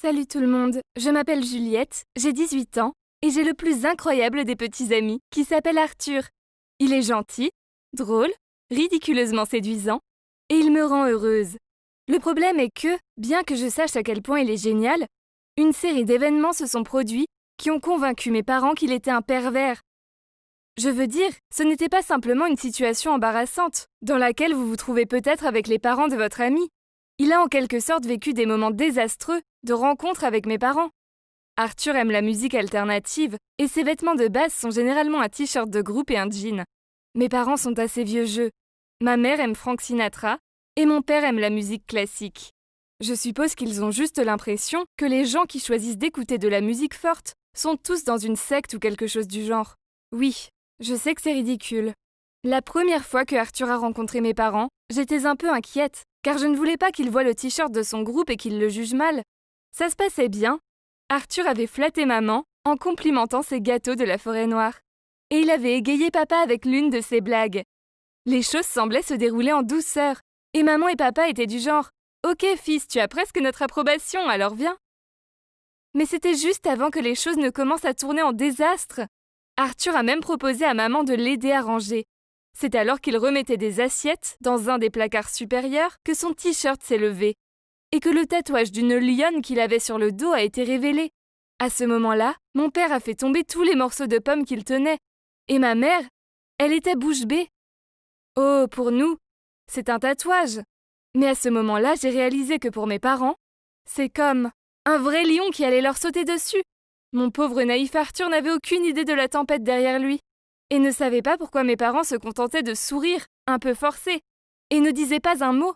Salut tout le monde, je m'appelle Juliette, j'ai 18 ans et j'ai le plus incroyable des petits amis qui s'appelle Arthur. Il est gentil, drôle, ridiculeusement séduisant et il me rend heureuse. Le problème est que, bien que je sache à quel point il est génial, une série d'événements se sont produits qui ont convaincu mes parents qu'il était un pervers. Je veux dire, ce n'était pas simplement une situation embarrassante, dans laquelle vous vous trouvez peut-être avec les parents de votre ami. Il a en quelque sorte vécu des moments désastreux de rencontres avec mes parents. Arthur aime la musique alternative et ses vêtements de base sont généralement un t-shirt de groupe et un jean. Mes parents sont assez vieux jeu. Ma mère aime Frank Sinatra et mon père aime la musique classique. Je suppose qu'ils ont juste l'impression que les gens qui choisissent d'écouter de la musique forte sont tous dans une secte ou quelque chose du genre. Oui, je sais que c'est ridicule. La première fois que Arthur a rencontré mes parents, j'étais un peu inquiète, car je ne voulais pas qu'il voie le t-shirt de son groupe et qu'il le juge mal. Ça se passait bien. Arthur avait flatté maman en complimentant ses gâteaux de la forêt noire. Et il avait égayé papa avec l'une de ses blagues. Les choses semblaient se dérouler en douceur, et maman et papa étaient du genre « Ok fils, tu as presque notre approbation, alors viens !» Mais c'était juste avant que les choses ne commencent à tourner en désastre. Arthur a même proposé à maman de l'aider à ranger. C'est alors qu'il remettait des assiettes dans un des placards supérieurs que son t-shirt s'est levé, et que le tatouage d'une lionne qu'il avait sur le dos a été révélé. À ce moment-là, mon père a fait tomber tous les morceaux de pommes qu'il tenait, et ma mère, elle était bouche bée. Oh, pour nous, c'est un tatouage. Mais à ce moment-là, j'ai réalisé que pour mes parents, c'est comme un vrai lion qui allait leur sauter dessus. Mon pauvre naïf Arthur n'avait aucune idée de la tempête derrière lui, et ne savait pas pourquoi mes parents se contentaient de sourire, un peu forcés, et ne disaient pas un mot.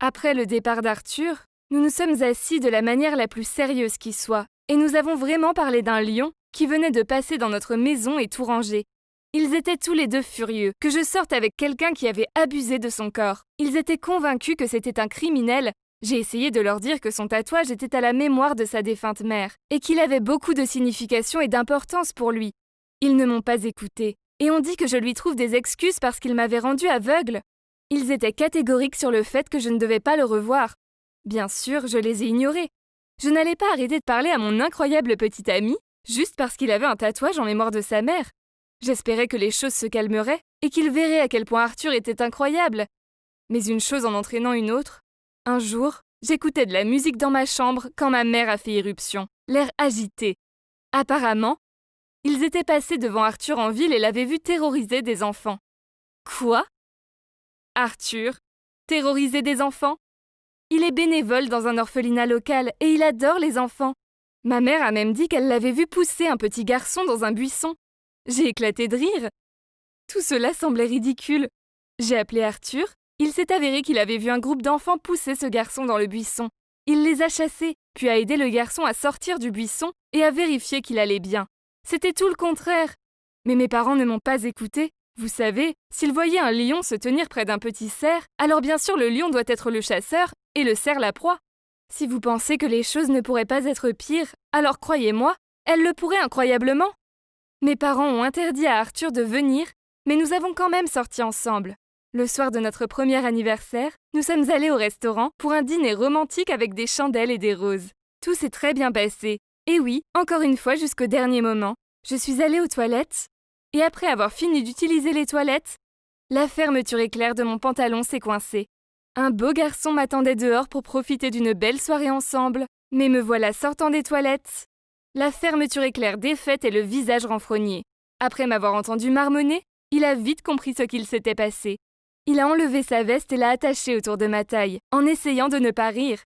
Après le départ d'Arthur, nous nous sommes assis de la manière la plus sérieuse qui soit, et nous avons vraiment parlé d'un lion qui venait de passer dans notre maison et tout ranger. Ils étaient tous les deux furieux que je sorte avec quelqu'un qui avait abusé de son corps. Ils étaient convaincus que c'était un criminel. J'ai essayé de leur dire que son tatouage était à la mémoire de sa défunte mère, et qu'il avait beaucoup de signification et d'importance pour lui. Ils ne m'ont pas écouté, et ont dit que je lui trouve des excuses parce qu'il m'avait rendu aveugle. Ils étaient catégoriques sur le fait que je ne devais pas le revoir. Bien sûr, je les ai ignorés. Je n'allais pas arrêter de parler à mon incroyable petit ami, juste parce qu'il avait un tatouage en mémoire de sa mère. J'espérais que les choses se calmeraient, et qu'il verrait à quel point Arthur était incroyable. Mais une chose en entraînant une autre. Un jour, j'écoutais de la musique dans ma chambre quand ma mère a fait irruption, l'air agité. Apparemment, ils étaient passés devant Arthur en ville et l'avaient vu terroriser des enfants. Quoi ? Arthur, terroriser des enfants ? Il est bénévole dans un orphelinat local et il adore les enfants. Ma mère a même dit qu'elle l'avait vu pousser un petit garçon dans un buisson. J'ai éclaté de rire. Tout cela semblait ridicule. J'ai appelé Arthur. Il s'est avéré qu'il avait vu un groupe d'enfants pousser ce garçon dans le buisson. Il les a chassés, puis a aidé le garçon à sortir du buisson et à vérifier qu'il allait bien. C'était tout le contraire. Mais mes parents ne m'ont pas écouté. Vous savez, s'ils voyaient un lion se tenir près d'un petit cerf, alors bien sûr le lion doit être le chasseur et le cerf la proie. Si vous pensez que les choses ne pourraient pas être pires, alors croyez-moi, elles le pourraient incroyablement. Mes parents ont interdit à Arthur de venir, mais nous avons quand même sorti ensemble. Le soir de notre premier anniversaire, nous sommes allés au restaurant pour un dîner romantique avec des chandelles et des roses. Tout s'est très bien passé. Et oui, encore une fois jusqu'au dernier moment, je suis allée aux toilettes, et après avoir fini d'utiliser les toilettes, la fermeture éclair de mon pantalon s'est coincée. Un beau garçon m'attendait dehors pour profiter d'une belle soirée ensemble, mais me voilà sortant des toilettes. La fermeture éclair défaite et le visage renfrogné. Après m'avoir entendu marmonner, il a vite compris ce qu'il s'était passé. Il a enlevé sa veste et l'a attachée autour de ma taille, en essayant de ne pas rire.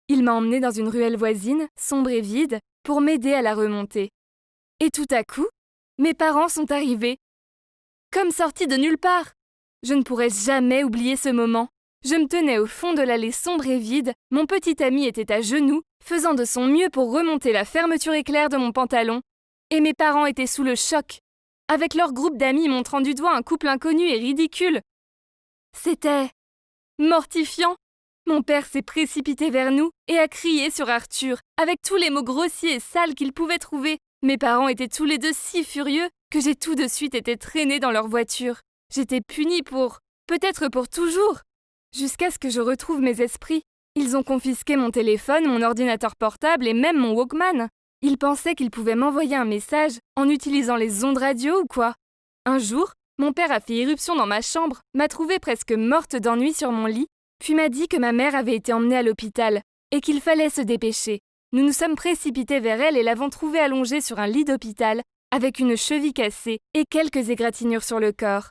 Il m'a emmenée dans une ruelle voisine, sombre et vide, pour m'aider à la remonter. Et tout à coup, mes parents sont arrivés. Comme sortis de nulle part. Je ne pourrai jamais oublier ce moment. Je me tenais au fond de l'allée sombre et vide, mon petit ami était à genoux, faisant de son mieux pour remonter la fermeture éclair de mon pantalon, et mes parents étaient sous le choc, avec leur groupe d'amis montrant du doigt un couple inconnu et ridicule. C'était mortifiant. Mon père s'est précipité vers nous et a crié sur Arthur, avec tous les mots grossiers et sales qu'il pouvait trouver. Mes parents étaient tous les deux si furieux que j'ai tout de suite été traînée dans leur voiture. J'étais punie peut-être pour toujours, jusqu'à ce que je retrouve mes esprits. Ils ont confisqué mon téléphone, mon ordinateur portable et même mon Walkman. Ils pensaient qu'ils pouvaient m'envoyer un message en utilisant les ondes radio ou quoi. Un jour, mon père a fait irruption dans ma chambre, m'a trouvée presque morte d'ennui sur mon lit, puis m'a dit que ma mère avait été emmenée à l'hôpital et qu'il fallait se dépêcher. Nous nous sommes précipités vers elle et l'avons trouvée allongée sur un lit d'hôpital, avec une cheville cassée et quelques égratignures sur le corps.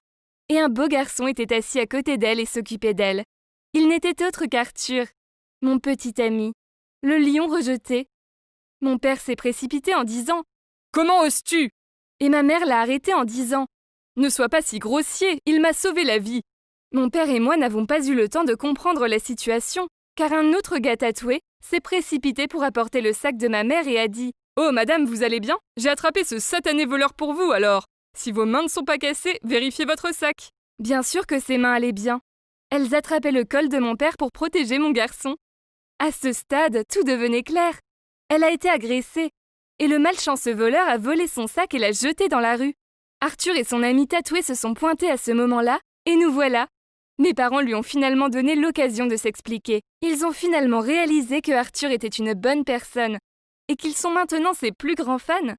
Et un beau garçon était assis à côté d'elle et s'occupait d'elle. Il n'était autre qu'Arthur, mon petit ami, le lion rejeté. Mon père s'est précipité en disant « Comment oses-tu » Et ma mère l'a arrêté en disant « Ne sois pas si grossier, il m'a sauvé la vie ». Mon père et moi n'avons pas eu le temps de comprendre la situation, car un autre gars tatoué s'est précipité pour apporter le sac de ma mère et a dit « Oh, madame, vous allez bien? J'ai attrapé ce satané voleur pour vous, alors. Si vos mains ne sont pas cassées, vérifiez votre sac. » Bien sûr que ses mains allaient bien. Elles attrapaient le col de mon père pour protéger mon garçon. À ce stade, tout devenait clair. Elle a été agressée, et le malchanceux voleur a volé son sac et l'a jeté dans la rue. Arthur et son ami tatoué se sont pointés à ce moment-là, et nous voilà. Mes parents lui ont finalement donné l'occasion de s'expliquer. Ils ont finalement réalisé que Arthur était une bonne personne, et qu'ils sont maintenant ses plus grands fans.